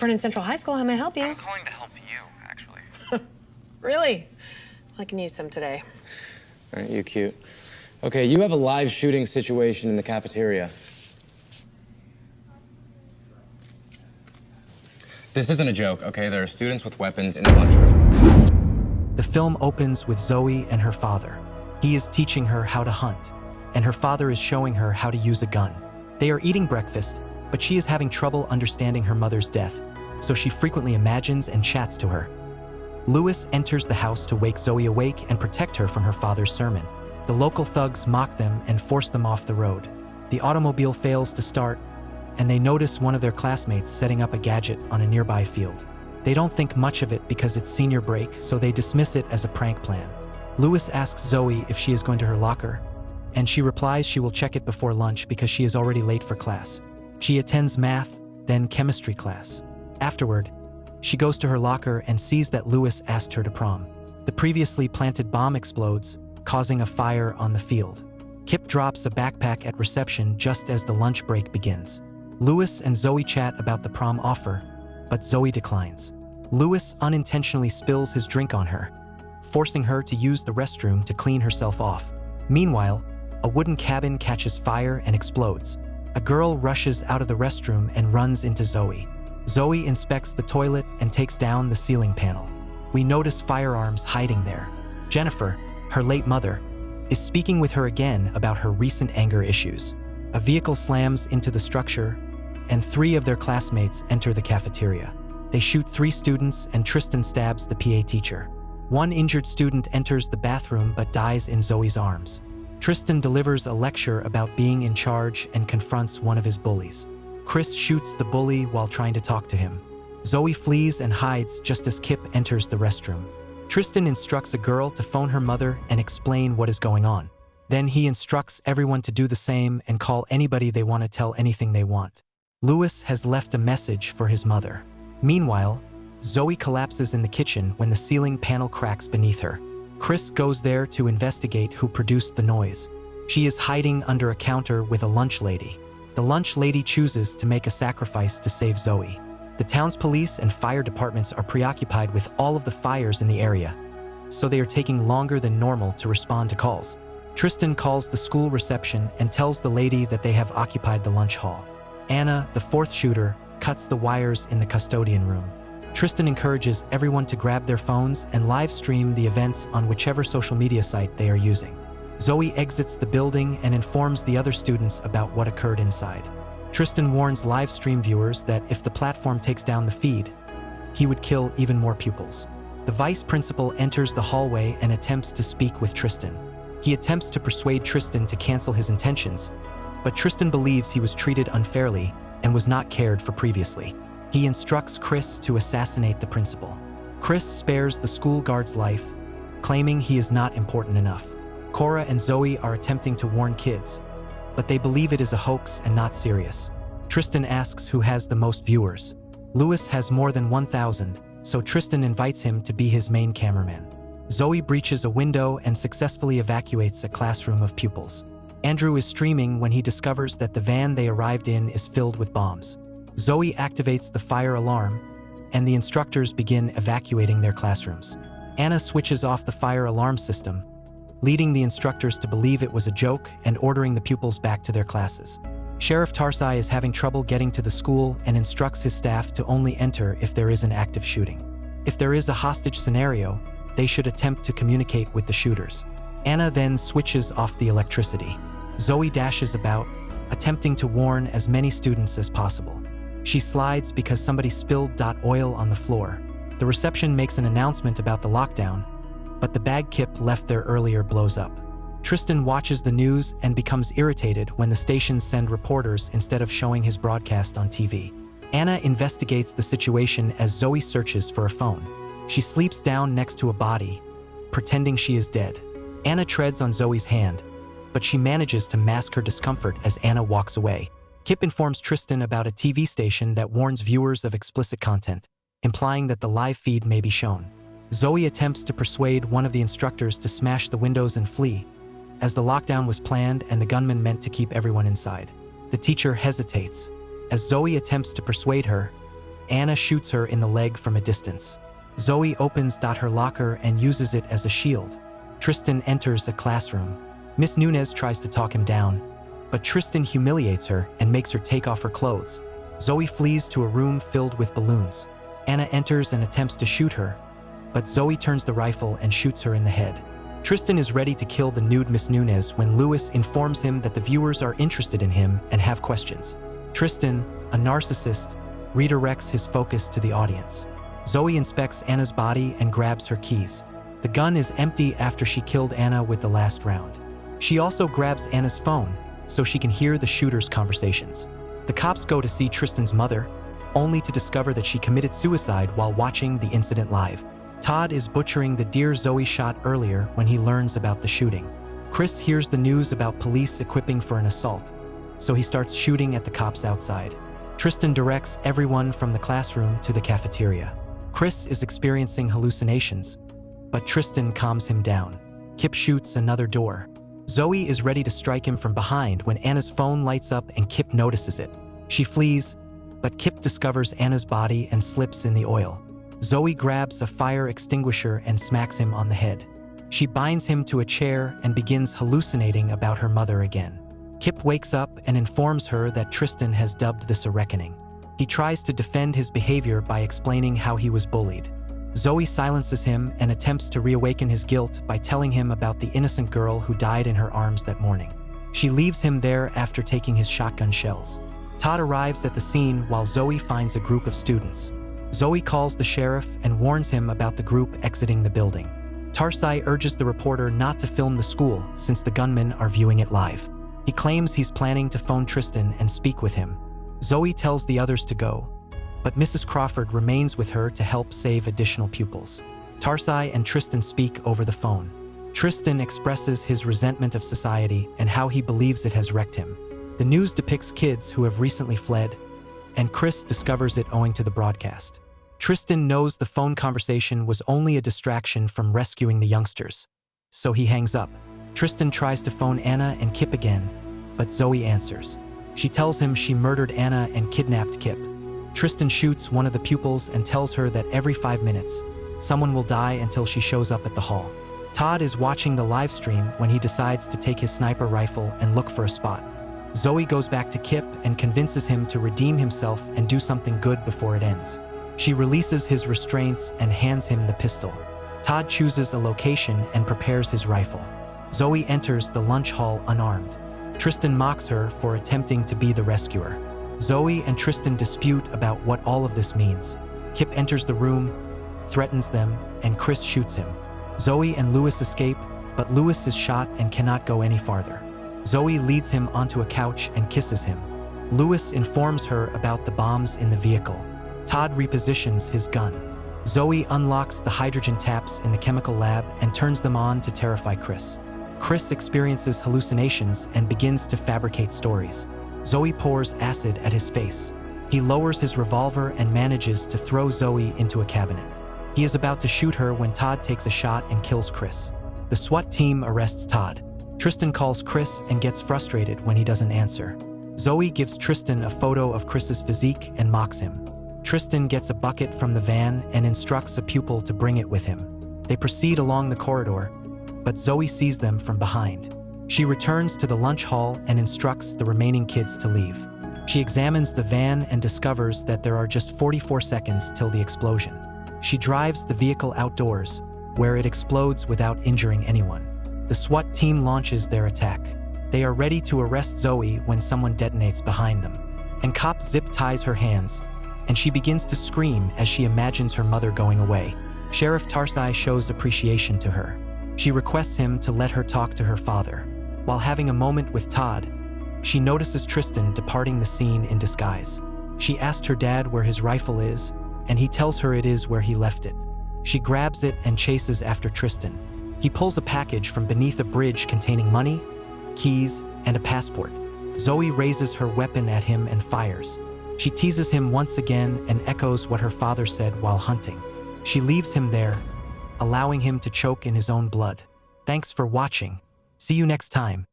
Vernon Central High School. How may I help you? I'm calling to help you, actually. Really? I can use some today. Aren't you cute? Okay, you have a live shooting situation in the cafeteria. This isn't a joke, okay? There are students with weapons in the lunchroom. The film opens with Zoe and her father. He is teaching her how to hunt, and her father is showing her how to use a gun. They are eating breakfast, but she is having trouble understanding her mother's death, so she frequently imagines and chats to her. Lewis enters the house to wake Zoe awake and protect her from her father's sermon. The local thugs mock them and force them off the road. The automobile fails to start, and they notice one of their classmates setting up a gadget on a nearby field. They don't think much of it because it's senior break, so they dismiss it as a prank plan. Lewis asks Zoe if she is going to her locker, and she replies she will check it before lunch because she is already late for class. She attends math, then chemistry class. Afterward, she goes to her locker and sees that Lewis asked her to prom. The previously planted bomb explodes, causing a fire on the field. Kip drops a backpack at reception just as the lunch break begins. Lewis and Zoe chat about the prom offer, but Zoe declines. Lewis unintentionally spills his drink on her, forcing her to use the restroom to clean herself off. Meanwhile, a wooden cabin catches fire and explodes. A girl rushes out of the restroom and runs into Zoe. Zoe inspects the toilet and takes down the ceiling panel. We notice firearms hiding there. Jennifer, her late mother, is speaking with her again about her recent anger issues. A vehicle slams into the structure, and 3 of their classmates enter the cafeteria. They shoot 3 students, and Tristan stabs the PA teacher. One injured student enters the bathroom but dies in Zoe's arms. Tristan delivers a lecture about being in charge and confronts one of his bullies. Chris shoots the bully while trying to talk to him. Zoe flees and hides just as Kip enters the restroom. Tristan instructs a girl to phone her mother and explain what is going on. Then he instructs everyone to do the same and call anybody they want to tell anything they want. Lewis has left a message for his mother. Meanwhile, Zoe collapses in the kitchen when the ceiling panel cracks beneath her. Chris goes there to investigate who produced the noise. She is hiding under a counter with a lunch lady. The lunch lady chooses to make a sacrifice to save Zoe. The town's police and fire departments are preoccupied with all of the fires in the area, so they are taking longer than normal to respond to calls. Tristan calls the school reception and tells the lady that they have occupied the lunch hall. Anna, the 4th shooter, cuts the wires in the custodian room. Tristan encourages everyone to grab their phones and live stream the events on whichever social media site they are using. Zoe exits the building and informs the other students about what occurred inside. Tristan warns live stream viewers that if the platform takes down the feed, he would kill even more pupils. The vice principal enters the hallway and attempts to speak with Tristan. He attempts to persuade Tristan to cancel his intentions, but Tristan believes he was treated unfairly and was not cared for previously. He instructs Chris to assassinate the principal. Chris spares the school guard's life, claiming he is not important enough. Cora and Zoe are attempting to warn kids, but they believe it is a hoax and not serious. Tristan asks who has the most viewers. Lewis has more than 1,000, so Tristan invites him to be his main cameraman. Zoe breaches a window and successfully evacuates a classroom of pupils. Andrew is streaming when he discovers that the van they arrived in is filled with bombs. Zoe activates the fire alarm, and the instructors begin evacuating their classrooms. Anna switches off the fire alarm system, leading the instructors to believe it was a joke and ordering the pupils back to their classes. Sheriff Tarsai is having trouble getting to the school and instructs his staff to only enter if there is an active shooting. If there is a hostage scenario, they should attempt to communicate with the shooters. Anna then switches off the electricity. Zoe dashes about, attempting to warn as many students as possible. She slides because somebody spilled oil on the floor. The reception makes an announcement about the lockdown, but the bag Kip left there earlier blows up. Tristan watches the news and becomes irritated when the stations send reporters instead of showing his broadcast on TV. Anna investigates the situation as Zoe searches for a phone. She sleeps down next to a body, pretending she is dead. Anna treads on Zoe's hand, but she manages to mask her discomfort as Anna walks away. Kip informs Tristan about a TV station that warns viewers of explicit content, implying that the live feed may be shown. Zoe attempts to persuade one of the instructors to smash the windows and flee, as the lockdown was planned and the gunman meant to keep everyone inside. The teacher hesitates. As Zoe attempts to persuade her, Anna shoots her in the leg from a distance. Zoe opens her locker and uses it as a shield. Tristan enters a classroom. Miss Nunez tries to talk him down, but Tristan humiliates her and makes her take off her clothes. Zoe flees to a room filled with balloons. Anna enters and attempts to shoot her, but Zoe turns the rifle and shoots her in the head. Tristan is ready to kill the nude Miss Nunez when Louis informs him that the viewers are interested in him and have questions. Tristan, a narcissist, redirects his focus to the audience. Zoe inspects Anna's body and grabs her keys. The gun is empty after she killed Anna with the last round. She also grabs Anna's phone so she can hear the shooter's conversations. The cops go to see Tristan's mother, only to discover that she committed suicide while watching the incident live. Todd is butchering the deer Zoe shot earlier when he learns about the shooting. Chris hears the news about police equipping for an assault, so he starts shooting at the cops outside. Tristan directs everyone from the classroom to the cafeteria. Chris is experiencing hallucinations, but Tristan calms him down. Kip shoots another door. Zoe is ready to strike him from behind when Anna's phone lights up and Kip notices it. She flees, but Kip discovers Anna's body and slips in the oil. Zoe grabs a fire extinguisher and smacks him on the head. She binds him to a chair and begins hallucinating about her mother again. Kip wakes up and informs her that Tristan has dubbed this a reckoning. He tries to defend his behavior by explaining how he was bullied. Zoe silences him and attempts to reawaken his guilt by telling him about the innocent girl who died in her arms that morning. She leaves him there after taking his shotgun shells. Todd arrives at the scene while Zoe finds a group of students. Zoe calls the sheriff and warns him about the group exiting the building. Tarsai urges the reporter not to film the school since the gunmen are viewing it live. He claims he's planning to phone Tristan and speak with him. Zoe tells the others to go, but Mrs. Crawford remains with her to help save additional pupils. Tarsai and Tristan speak over the phone. Tristan expresses his resentment of society and how he believes it has wrecked him. The news depicts kids who have recently fled, and Chris discovers it owing to the broadcast. Tristan knows the phone conversation was only a distraction from rescuing the youngsters, so he hangs up. Tristan tries to phone Anna and Kip again, but Zoe answers. She tells him she murdered Anna and kidnapped Kip. Tristan shoots one of the pupils and tells her that every 5 minutes, someone will die until she shows up at the hall. Todd is watching the live stream when he decides to take his sniper rifle and look for a spot. Zoe goes back to Kip and convinces him to redeem himself and do something good before it ends. She releases his restraints and hands him the pistol. Todd chooses a location and prepares his rifle. Zoe enters the lunch hall unarmed. Tristan mocks her for attempting to be the rescuer. Zoe and Tristan dispute about what all of this means. Kip enters the room, threatens them, and Chris shoots him. Zoe and Louis escape, but Louis is shot and cannot go any farther. Zoe leads him onto a couch and kisses him. Louis informs her about the bombs in the vehicle. Todd repositions his gun. Zoe unlocks the hydrogen taps in the chemical lab and turns them on to terrify Chris. Chris experiences hallucinations and begins to fabricate stories. Zoe pours acid at his face. He lowers his revolver and manages to throw Zoe into a cabinet. He is about to shoot her when Todd takes a shot and kills Chris. The SWAT team arrests Todd. Tristan calls Chris and gets frustrated when he doesn't answer. Zoe gives Tristan a photo of Chris's physique and mocks him. Tristan gets a bucket from the van and instructs a pupil to bring it with him. They proceed along the corridor, but Zoe sees them from behind. She returns to the lunch hall and instructs the remaining kids to leave. She examines the van and discovers that there are just 44 seconds till the explosion. She drives the vehicle outdoors, where it explodes without injuring anyone. The SWAT team launches their attack. They are ready to arrest Zoe when someone detonates behind them. And cop zip ties her hands, and she begins to scream as she imagines her mother going away. Sheriff Tarsai shows appreciation to her. She requests him to let her talk to her father. While having a moment with Todd, she notices Tristan departing the scene in disguise. She asks her dad where his rifle is, and he tells her it is where he left it. She grabs it and chases after Tristan. He pulls a package from beneath a bridge containing money, keys, and a passport. Zoe raises her weapon at him and fires. She teases him once again and echoes what her father said while hunting. She leaves him there, allowing him to choke in his own blood. Thanks for watching. See you next time.